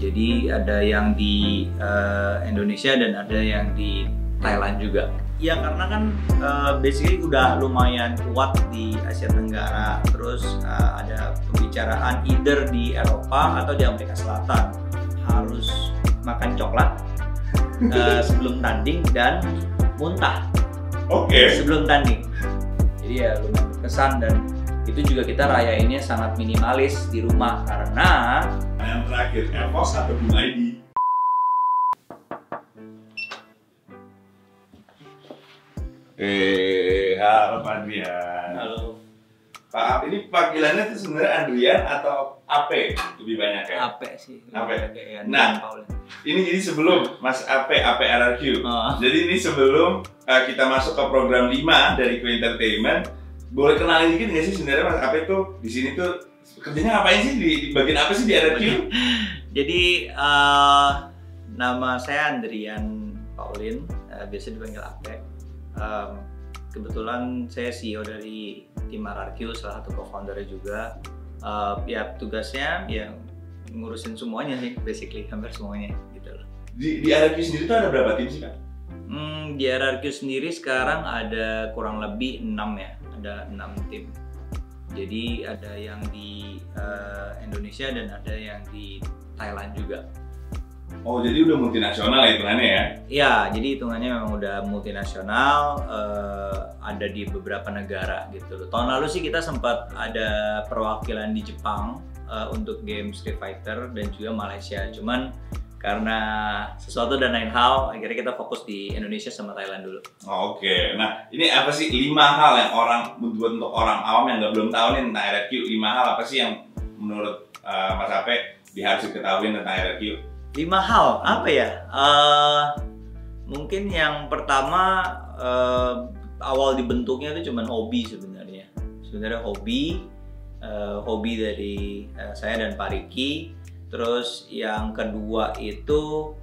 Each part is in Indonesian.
Jadi ada yang di Indonesia dan ada yang di Thailand juga. Ya karena kan basically udah lumayan kuat di Asia Tenggara. Terus ada pembicaraan either di Eropa atau di Amerika Selatan. Harus makan coklat sebelum tanding dan muntah sebelum tanding. Jadi ya lumayan berkesan, dan itu juga kita rayainnya sangat minimalis di rumah karena yang terakhir EVOS atau Bung ID. Halo Pak Andrian. Halo. Pak, ini panggilannya itu sebenarnya Andrian atau AP lebih banyak ya? AP sih. AP. Ya, Nah, ini jadi sebelum Mas AP RRQ. Jadi ini sebelum kita masuk ke program 5 dari Q Entertainment, boleh kenalin dikit nggak sih sebenarnya Mas AP tuh di sini tuh kerjanya ngapain sih, di bagian apa sih di RRQ? Jadi nama saya Andrian Paulin, biasa dipanggil AP. Kebetulan saya CEO dari tim RRQ, salah satu co-foundernya juga. Ya tugasnya ya ngurusin semuanya sih, basically hampir semuanya gitu loh. Di RRQ sendiri tuh ada berapa tim sih Pak? Di RRQ sendiri sekarang ada kurang lebih 6 ya, ada 6 tim. Jadi ada yang di Indonesia dan ada yang di Thailand juga. Oh, jadi udah multinasional ya hitungannya ya? Ya, jadi hitungannya memang udah multinasional, ada di beberapa negara gitu loh. Tahun lalu sih kita sempat ada perwakilan di Jepang untuk game Street Fighter dan juga Malaysia. Cuman karena sesuatu dan lain hal, akhirnya kita fokus di Indonesia sama Thailand dulu. Oke, nah ini apa sih 5 hal yang untuk orang awam yang belum tahu nih tentang RRQ, 5 hal apa sih yang menurut Mas Ape harus diketahui tentang RRQ? 5 hal, apa ya? Mungkin yang pertama, awal dibentuknya itu cuma hobi sebenarnya. Sebenarnya hobi dari saya dan Pak Riki. Terus yang kedua itu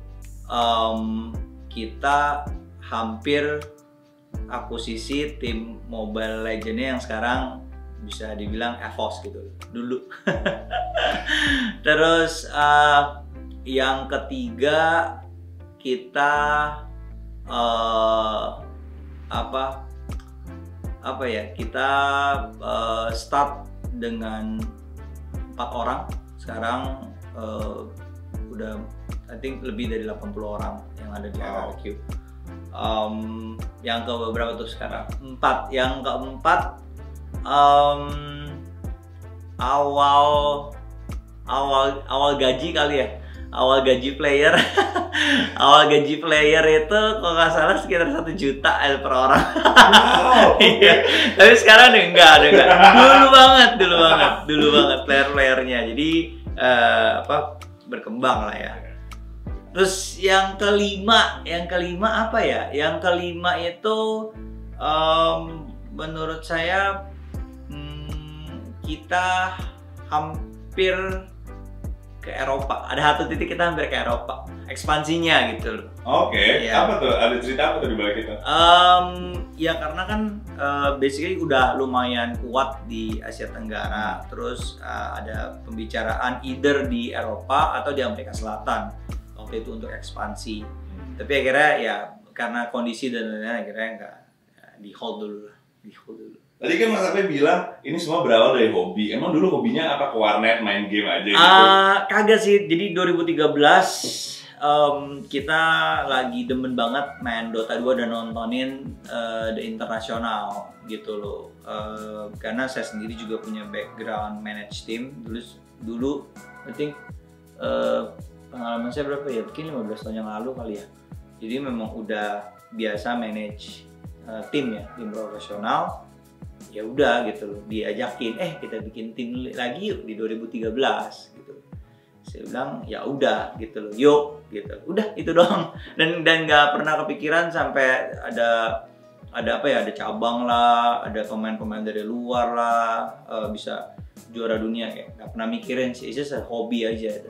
kita hampir akuisisi tim Mobile Legends-nya yang sekarang bisa dibilang EVOS gitu dulu. Terus yang ketiga kita kita start dengan 4 orang. Sekarang udah I think lebih dari 80 orang yang ada di RRQ. Yang ke berapa tuh sekarang? 4. Yang keempat, awal gaji kali ya. Awal gaji player awal gaji player itu kalau nggak salah sekitar 1 juta per orang. Wow. Iya. Tapi sekarang enggak. Dulu banget player-playernya. Jadi berkembang lah ya. Terus yang kelima apa ya? Yang kelima itu menurut saya kita hampir ke Eropa. Ada satu titik kita hampir ke Eropa, ekspansinya gitu loh. Oke, ya. Apa tuh? Ada cerita apa tuh di balik itu? Ya karena kan basically udah lumayan kuat di Asia Tenggara. Terus ada pembicaraan either di Eropa atau di Amerika Selatan waktu itu untuk ekspansi. Tapi akhirnya ya karena kondisi dan lain-lain akhirnya nggak, di hold dulu. Tadi kan Mas Ape bilang ini semua berawal dari hobi. Emang dulu hobinya apa, ke warnet main game aja gitu? Kagak sih. Jadi 2013 kita lagi demen banget main Dota 2 dan nontonin The International gitu loh. Karena saya sendiri juga punya background manage team. Dulu I think pengalaman saya berapa ya? Mungkin 15 tahun yang lalu kali ya. Jadi memang udah biasa manage tim ya, tim profesional. Ya udah gitu loh, diajakin kita bikin tim lagi yuk di 2013 gitu. Saya bilang ya udah gitu loh, yuk gitu. Udah itu doang. Dan nggak pernah kepikiran sampai ada ada cabang lah, ada pemain-pemain dari luar lah, bisa juara dunia, kayak nggak pernah mikirin sih. Itu hobi aja.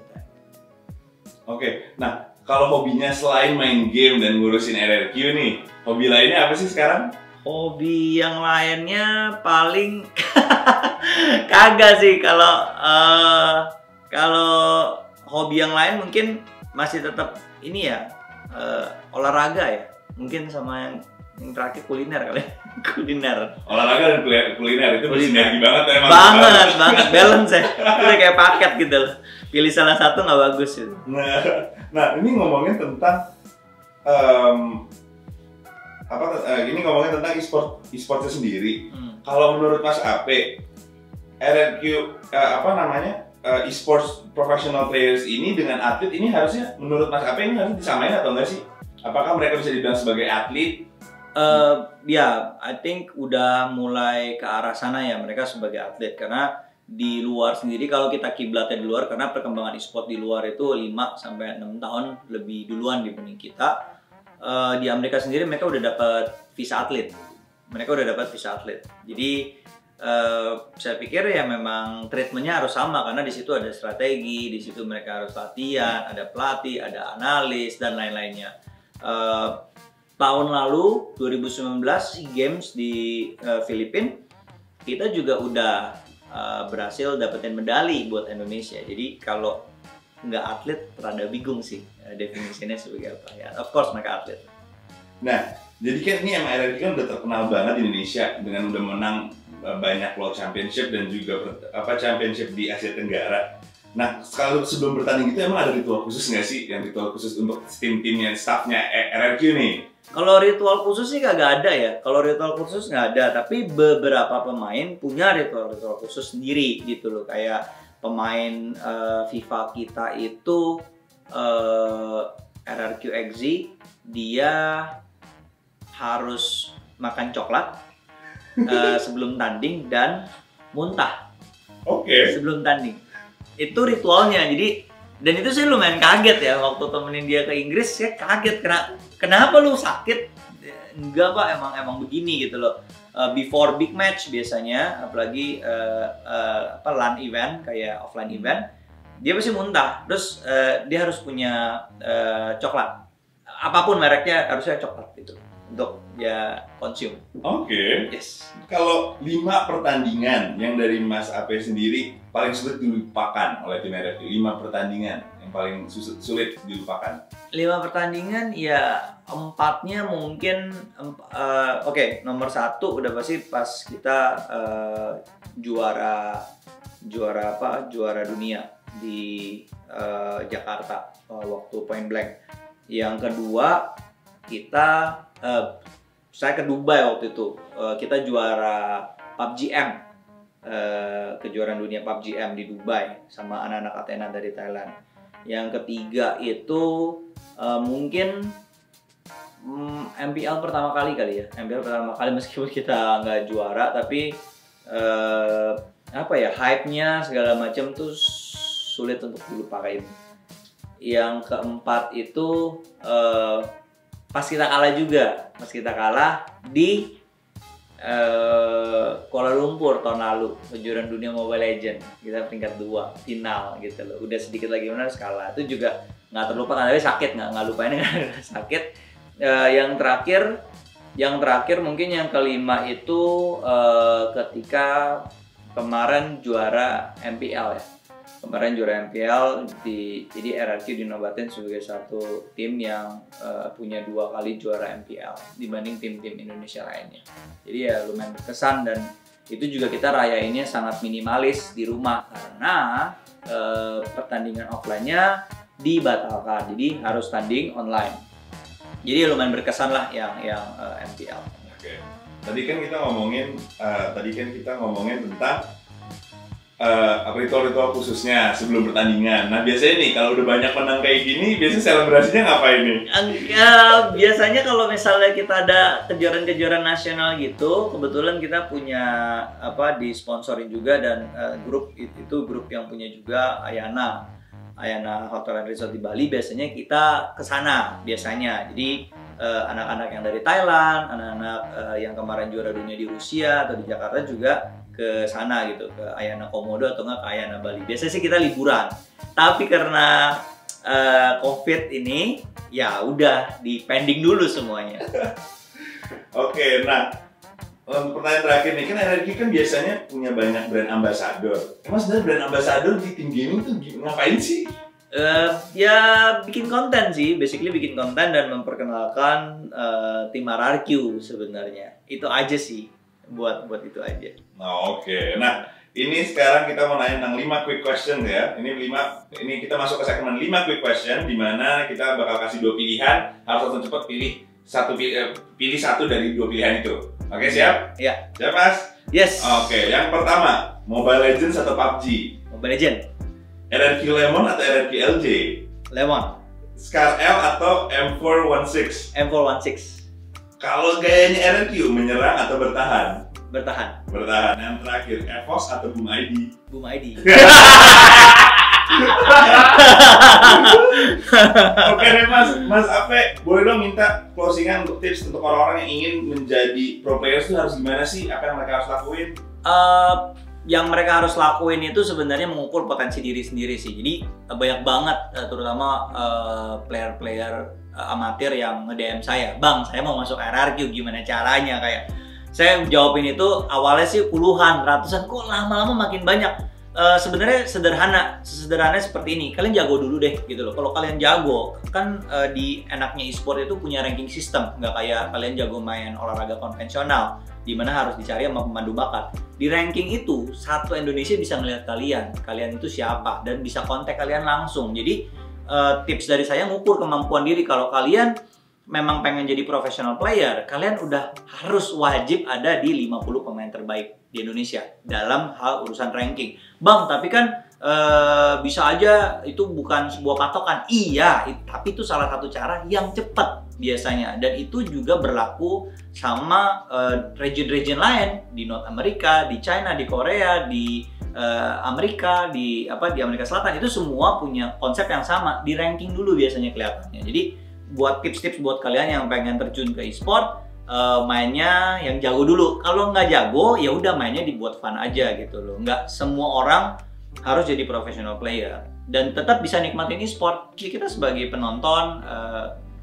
Oke, nah kalau hobinya selain main game dan ngurusin RRQ nih, hobi lainnya apa sih sekarang? Hobi yang lainnya paling kagak sih. Kalau hobi yang lain mungkin masih tetap ini ya, olahraga ya. Mungkin sama yang terakhir kuliner kali. Kuliner. Olahraga dan kuliner itu bersinergi banget ya, emang. Banget, balance ya. Itu udah kayak paket gitu loh. Pilih salah satu nggak bagus gitu. Nah, ini ngomongin tentang ini ngomongin tentang e-sportnya sendiri. Kalau menurut Mas Ape, RRQ e-sports professional players ini dengan atlet ini harusnya menurut Mas Ape ini harus disamain atau enggak sih? Apakah mereka bisa dibilang sebagai atlet? Ya, I think udah mulai ke arah sana ya mereka sebagai atlet, karena di luar sendiri kalau kita kiblatnya di luar, karena perkembangan e-sport di luar itu 5-6 tahun lebih duluan dibanding kita. Di Amerika sendiri mereka udah dapat visa atlet. Jadi saya pikir ya memang treatmentnya harus sama, karena di situ ada strategi, di situ mereka harus latihan, ada pelatih, ada analis dan lain-lainnya. Tahun lalu 2019 SEA Games di Filipina kita juga udah berhasil dapetin medali buat Indonesia. Jadi kalau nggak atlet rada bingung sih definisinya sebagai apa ya. Of course mereka atlet. Nah, jadi kan ini RRQ kan udah terkenal banget di Indonesia dengan udah menang banyak World Championship dan juga Championship di Asia Tenggara. Nah, kalau sebelum bertanding itu emang ada ritual khusus nggak sih? Yang ritual khusus untuk tim-timnya, staffnya RRQ nih? Kalau ritual khusus sih kagak ada ya. Kalau ritual khusus nggak ada, tapi beberapa pemain punya ritual khusus sendiri gitu loh. Kayak pemain FIFA kita itu RRQ XZ, dia harus makan coklat sebelum tanding dan muntah. Oke. Sebelum tanding. Itu ritualnya. Jadi dan itu saya lumayan kaget ya waktu temenin dia ke Inggris. Saya kaget, kenapa lu sakit? Enggak pak, emang begini gitu loh. Before big match biasanya, apalagi LAN event kayak offline event, dia pasti muntah. Terus dia harus punya coklat, apapun mereknya harusnya coklat gitu untuk dia consume. Oke. Yes. Kalau 5 pertandingan yang dari Mas Ape sendiri paling sulit dilupakan oleh tim RRQ, 5 pertandingan yang paling sulit dilupakan. 5 pertandingan ya 4-nya mungkin oke, nomor 1 udah pasti pas kita juara dunia di Jakarta waktu Point Blank. Yang kedua saya ke Dubai waktu itu, kita juara PUBG M, kejuaraan dunia PUBG M di Dubai sama anak-anak Athena dari Thailand. Yang ketiga itu mungkin MPL pertama kali ya, MPL pertama kali meskipun kita nggak juara, tapi hype-nya segala macam tuh sulit untuk dilupain. Yang keempat itu pas kita kalah di Kuala Lumpur tahun lalu, kejuaraan dunia Mobile Legends, kita peringkat 2 final gitu loh. Udah sedikit lagi menang kalah, itu juga nggak terlupakan, tapi sakit, nggak lupain karena sakit. Yang terakhir mungkin yang kelima itu ketika kemarin juara MPL ya. Kemarin juara MPL, jadi RRQ dinobatin sebagai satu tim yang punya 2 kali juara MPL dibanding tim-tim Indonesia lainnya. Jadi ya lumayan berkesan, dan itu juga kita rayainnya sangat minimalis di rumah karena pertandingan offline-nya dibatalkan, jadi harus tanding online. Jadi lumayan berkesan lah yang MPL. Oke. Tadi kan kita ngomongin tentang ritual-ritual khususnya sebelum pertandingan. Nah biasanya nih kalau udah banyak menang kayak gini, biasanya selebrasinya ngapain nih? Biasanya kalau misalnya kita ada kejuaraan-kejuaraan nasional gitu, kebetulan kita punya disponsorin juga, dan grup yang punya juga Ayana Hotel and Resort di Bali. Biasanya kita kesana biasanya. Jadi anak-anak yang dari Thailand, anak-anak yang kemarin juara dunia di Rusia atau di Jakarta juga ke sana gitu, ke Ayana Komodo atau nggak ke Ayana Bali. Biasanya sih kita liburan, tapi karena COVID ini ya udah di pending dulu semuanya. Oke, nah pertanyaan terakhir nih, kan RRQ kan biasanya punya banyak brand ambassador. Emang sebenarnya brand ambassador di tim gaming tuh ngapain sih? Ya bikin konten sih, basically bikin konten dan memperkenalkan tim RRQ sebenarnya. Itu aja sih, buat itu aja. Oke. Nah, ini sekarang kita mau nanya tentang 5 quick question ya. Ini kita masuk ke segmen 5 quick question di mana kita bakal kasih 2 pilihan, harus langsung cepat pilih satu dari 2 pilihan itu. Oke, siap? Iya. Siap, Mas? Yes. Oke, yang pertama, Mobile Legends atau PUBG? Mobile Legend. RRQ Lemon atau RRQ LJ? Lemon. Scar L atau M416? M416. Kalau gayanya RRQ, menyerang atau bertahan? Bertahan. Bertahan. Yang terakhir, EVOS atau Boom ID? Boom ID. Oke deh Mas Ape, boleh dong minta closingan untuk tips untuk orang-orang yang ingin menjadi pro players itu harus gimana sih? Apa yang mereka harus lakuin? Yang mereka harus lakuin itu sebenarnya mengukur potensi diri sendiri sih. Jadi banyak banget terutama player-player amatir yang nge-DM saya, "Bang, saya mau masuk RRQ, gimana caranya?" Kayak saya jawabin itu awalnya sih puluhan, ratusan, kok lama-lama makin banyak. Sebenarnya sederhana seperti ini. Kalian jago dulu deh gitu loh. Kalau kalian jago, kan di enaknya e-sport itu punya ranking system, nggak kayak kalian jago main olahraga konvensional di mana harus dicari sama pemandu bakat. Di ranking itu, satu Indonesia bisa ngelihat kalian itu siapa dan bisa kontak kalian langsung. Jadi tips dari saya ngukur kemampuan diri. Kalau kalian memang pengen jadi professional player, kalian udah harus wajib ada di 50 pemain terbaik di Indonesia dalam hal urusan ranking. Bang, tapi kan bisa aja itu bukan sebuah patokan. Iya, tapi itu salah satu cara yang cepat biasanya. Dan itu juga berlaku sama region-region lain di North America, di China, di Korea, di Amerika, di Amerika Selatan. Itu semua punya konsep yang sama. Di ranking dulu biasanya kelihatannya. Jadi buat tips-tips buat kalian yang pengen terjun ke e-sport, mainnya yang jago dulu. Kalau nggak jago, ya udah mainnya dibuat fun aja gitu loh. Nggak semua orang harus jadi professional player dan tetap bisa nikmatin e-sport. Kita sebagai penonton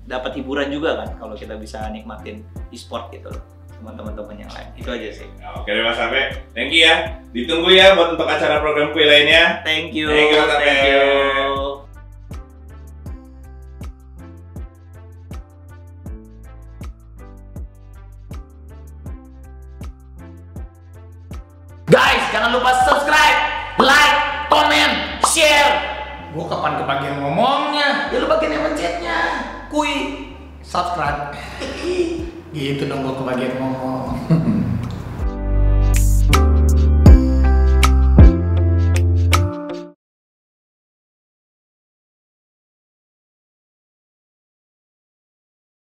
dapat hiburan juga kan kalau kita bisa nikmatin e-sport gitu loh sama teman-teman yang lain. Itu aja sih. Oke deh Mas Ape, thank you ya. Ditunggu ya buat untuk acara program kue lainnya. Thank you. Thank you. Guys, jangan lupa subscribe, like, comment, share. Gua kapan kebagian ngomongnya? Ya lu bagian yang mencetnya. Subscribe. Gitu dong gua kebagian ngomong.